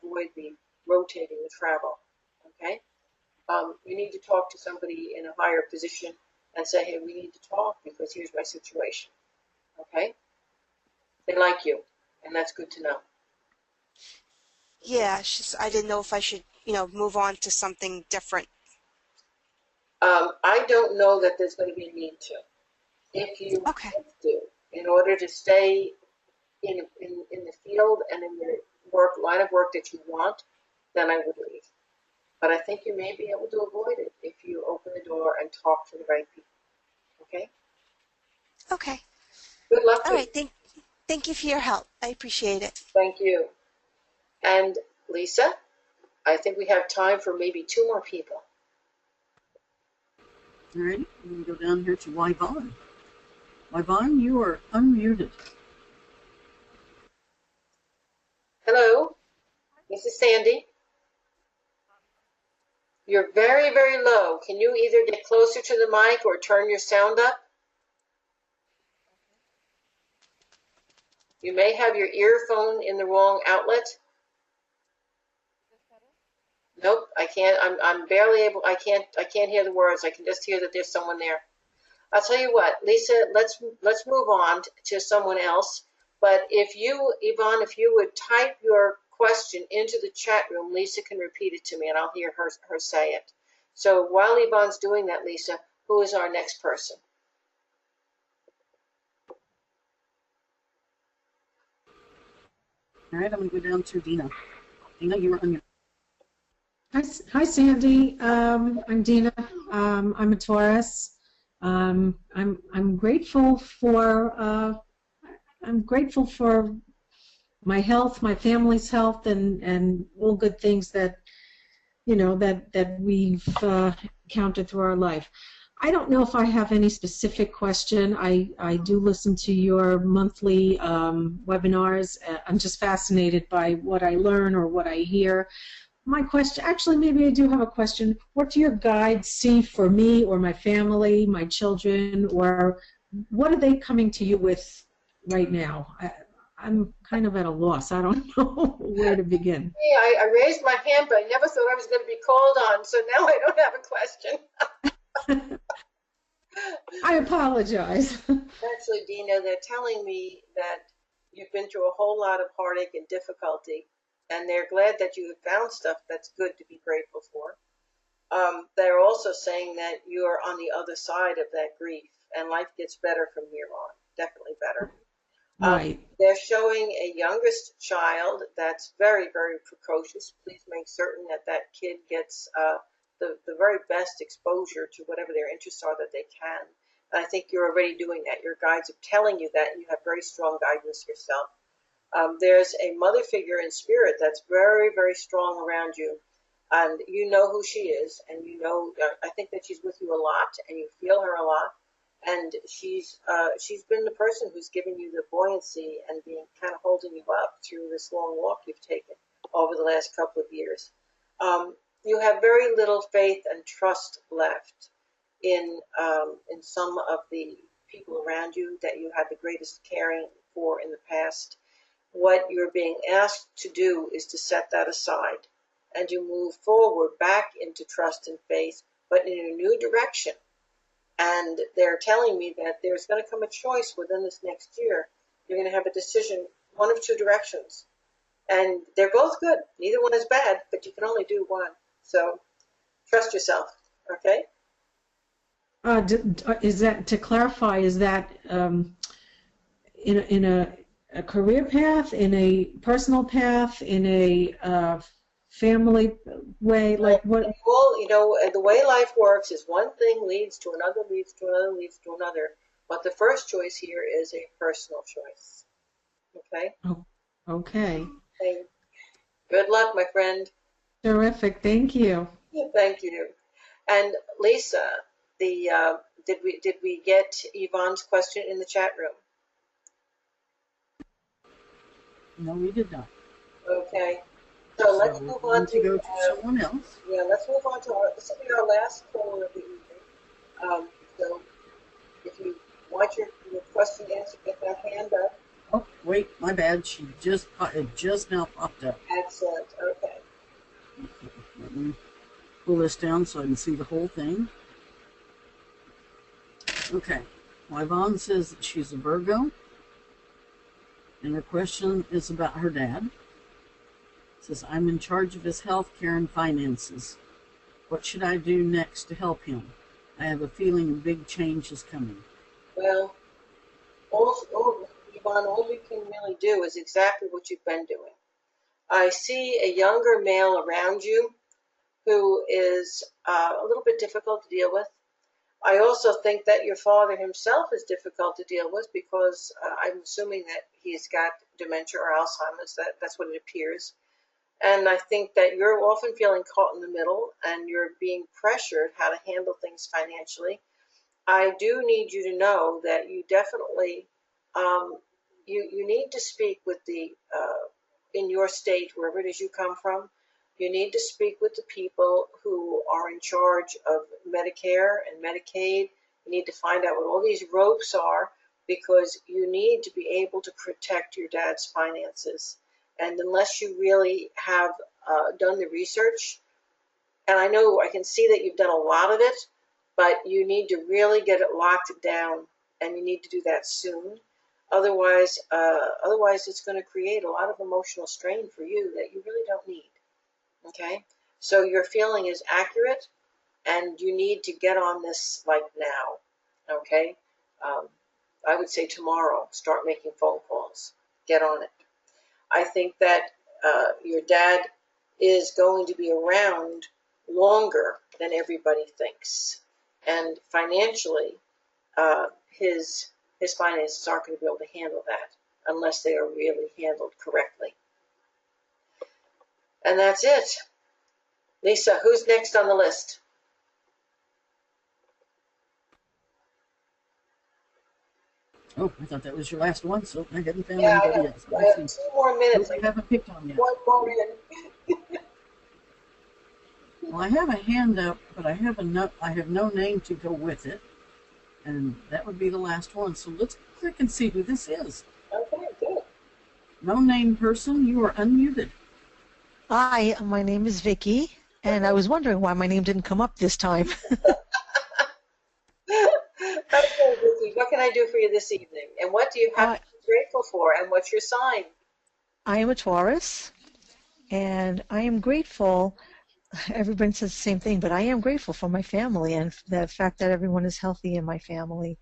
avoid the rotating the travel. Okay. You need to talk to somebody in a higher position and say, hey, we need to talk because here's my situation. Okay. They like you, and that's good to know. Yeah, it's just, I didn't know if I should, move on to something different. I don't know that there's going to be a need to. If you Okay. have to, in order to stay in the field and in the line of work that you want, then I would leave. But I think you may be able to avoid it if you open the door and talk to the right people. Okay? Okay. Good luck. All right. Thank you for your help. I appreciate it. Thank you. And Lisa, I think we have time for maybe 2 more people. All right, I'm going to go down here to Ivonne. Ivonne, you are unmuted. Hello, this is Sandy. You're very, very low. Can you either get closer to the mic or turn your sound up? You may have your earphone in the wrong outlet. Nope, I can't. I'm barely able. I can't hear the words. I can just hear that there's someone there. I'll tell you what, Lisa. Let's move on to someone else. But if you, Ivonne, if you would type your question into the chat room, Lisa can repeat it to me, and I'll hear her say it. So while Yvonne's doing that, Lisa, who is our next person? All right, I'm going to go down to Dena. Dena, you are unmuted. Hi, Sandy. I'm Dena. I'm a Taurus. I'm grateful for my health, my family's health, and all good things that that we've encountered through our life. I don't know if I have any specific question. I do listen to your monthly webinars. I'm just fascinated by what I learn or what I hear. My question, actually, maybe I do have a question. What do your guides see for me or my family, my children, or what are they coming to you with right now? I'm kind of at a loss. I don't know where to begin. Hey, I raised my hand, but I never thought I was going to be called on, so now I don't have a question. I apologize. Actually, Dena, they're telling me that you've been through a whole lot of heartache and difficulty, and they're glad that you have found stuff that's good to be grateful for. They're also saying that you are on the other side of that grief, and life gets better from here on, definitely better. Right. They're showing a youngest child that's very, very precocious. Please make certain that that kid gets the very best exposure to whatever their interests are that they can. And I think you're already doing that. Your guides are telling you that, and you have very strong guidance yourself. There's a mother figure in spirit that's very, very strong around you, and you know who she is, and you know, I think that she's with you a lot, and you feel her a lot. And she's been the person who's giving you the buoyancy and being kind of holding you up through this long walk you've taken over the last couple of years. You have very little faith and trust left in some of the people around you that you had the greatest caring for in the past. What you're being asked to do is to set that aside and to move forward back into trust and faith, but in a new direction. And they're telling me that there's going to come a choice within this next year. You're going to have a decision, one of 2 directions. And they're both good. Neither one is bad, but you can only do one. So trust yourself, okay? Is that, to clarify, is that in a career path, in a personal path, in a family way, like what? Well, the way life works is one thing leads to another, leads to another, leads to another. But the first choice here is a personal choice. Okay? Oh, okay. Good luck, my friend. Terrific. Thank you. Thank you. And Lisa, did we get Yvonne's question in the chat room? No, we did not. Okay. So let's move on to go to someone else. Yeah, let's move on to this will be our last caller of the evening. So if you want your question answered, get that hand up. Oh, wait, my bad. It just now popped up. Excellent. Okay. Let me pull this down so I can see the whole thing. Okay. Well, Ivonne says that she's a Virgo, and her question is about her dad. It says, I'm in charge of his health care and finances. What should I do next to help him? I have a feeling a big change is coming. Well, Yvonne, all you can really do is exactly what you've been doing. I see a younger male around you who is a little bit difficult to deal with. I also think that your father himself is difficult to deal with because I'm assuming that he's got dementia or Alzheimer's. That's what it appears. And I think that you're often feeling caught in the middle and you're being pressured how to handle things financially. I do need you to know that you definitely, you need to speak with the, in your state, wherever it is you come from, you need to speak with the people who are in charge of Medicare and Medicaid. You need to find out what all these ropes are because you need to be able to protect your dad's finances. And unless you really have done the research, and I know I can see that you've done a lot of it, but you need to really get it locked down, and you need to do that soon. Otherwise it's going to create a lot of emotional strain for you that you really don't need. Okay? So your feeling is accurate, and you need to get on this like now. Okay? I would say tomorrow, start making phone calls. Get on it. I think that your dad is going to be around longer than everybody thinks. And financially, his finances aren't going to be able to handle that unless they are really handled correctly. And that's it. Lisa, who's next on the list? Oh, I thought that was your last one, so I hadn't found Yeah, anybody else. I have 2 more minutes. I haven't picked on yet. One more in. Well, I have a hand up, but I have no name to go with it, and that would be the last one. So let's click and see who this is. Okay, good. No name person, you are unmuted. Hi, my name is Vicky, and I was wondering why my name didn't come up this time. Okay, Vicky, what can I do for you this evening? And what do you have to be grateful for? And what's your sign? I am a Taurus, and I am grateful. Everybody says the same thing, but I am grateful for my family and the fact that everyone is healthy in my family.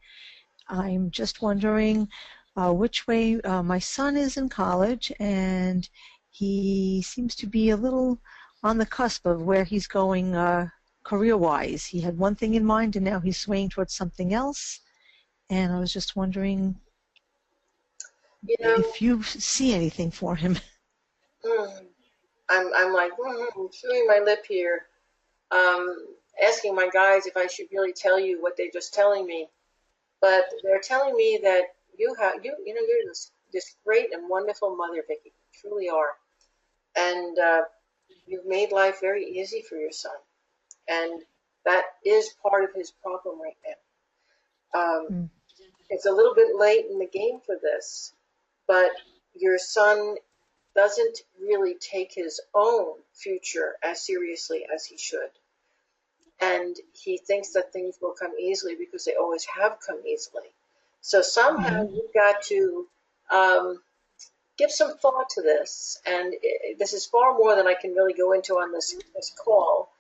I'm just wondering which way my son is in college, and he seems to be a little on the cusp of where he's going career-wise. He had one thing in mind, and now he's swaying towards something else. And I was just wondering if you see anything for him. I'm like chewing my lip here, asking my guys if I should really tell you what they're just telling me, but they're telling me that you're this great and wonderful mother, Vicky. You truly are, and you've made life very easy for your son, and that is part of his problem right now. It's a little bit late in the game for this, but your son doesn't really take his own future as seriously as he should. And he thinks that things will come easily because they always have come easily. So somehow you've got to give some thought to this. And this is far more than I can really go into on this call.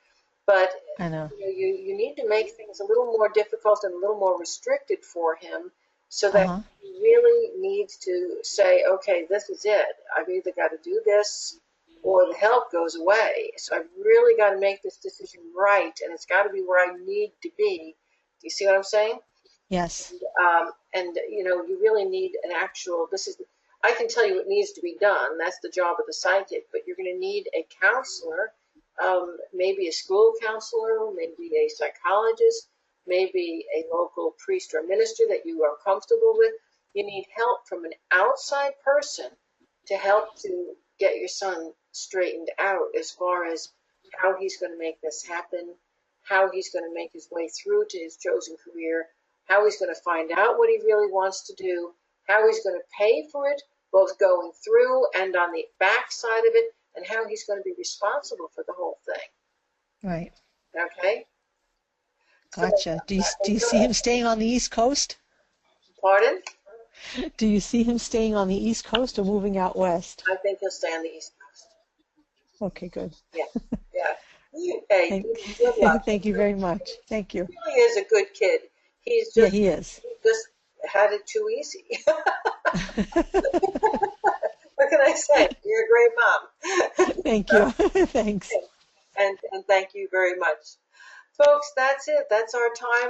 But I know. You need to make things a little more difficult and a little more restricted for him so that he really needs to say, okay, this is it. I've either got to do this or the help goes away. So I've really got to make this decision right, and it's got to be where I need to be. Do you see what I'm saying? Yes. And you really need an actual, I can tell you what needs to be done. That's the job of the psychic, but you're going to need a counselor, maybe a school counselor, maybe a psychologist, maybe a local priest or minister that you are comfortable with. You need help from an outside person to help to get your son straightened out as far as how he's going to make this happen, how he's going to make his way through to his chosen career, how he's going to find out what he really wants to do, how he's going to pay for it, both going through and on the back side of it, and how he's going to be responsible for the whole thing. Right. Okay? Gotcha. Do you see him staying on the East Coast? Pardon? Do you see him staying on the East Coast or moving out west? I think he'll stay on the East Coast. Okay, good. Yeah, yeah. Hey, good luck. Thank you very much. Thank you. He really is a good kid. He's just, he is. He just had it too easy. What can I say? You're a great mom. Thank you. Thanks. And thank you very much. Folks, that's it. That's our time.